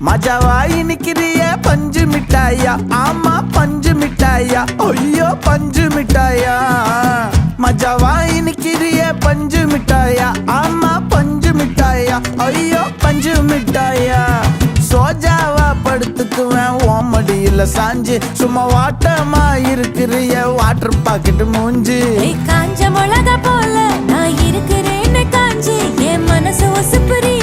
மஜாவாய் நிக்கிறிய பஞ்சு மிட்டாயா, ஆமா பஞ்சு மிட்டாயா, ஐயோ பஞ்சு மிட்டாயா. மஜாவாய் நிக்கிறிய பஞ்சு மிட்டாயா, ஆமா பஞ்சு மிட்டாயா, ஐயோ பஞ்சு மிட்டாயா. சோஜாவா படுத்துக்குவேன் ஓமடியில சாஞ்சு, சும்மா வாட்டமா இருக்கிறிய வாட்டர் பாக்கெட் மூஞ்சி. காஞ்ச மிளகா போல நான் இருக்கிறேன்னு காஞ்சி என் மனசு ஒசுப்புரி.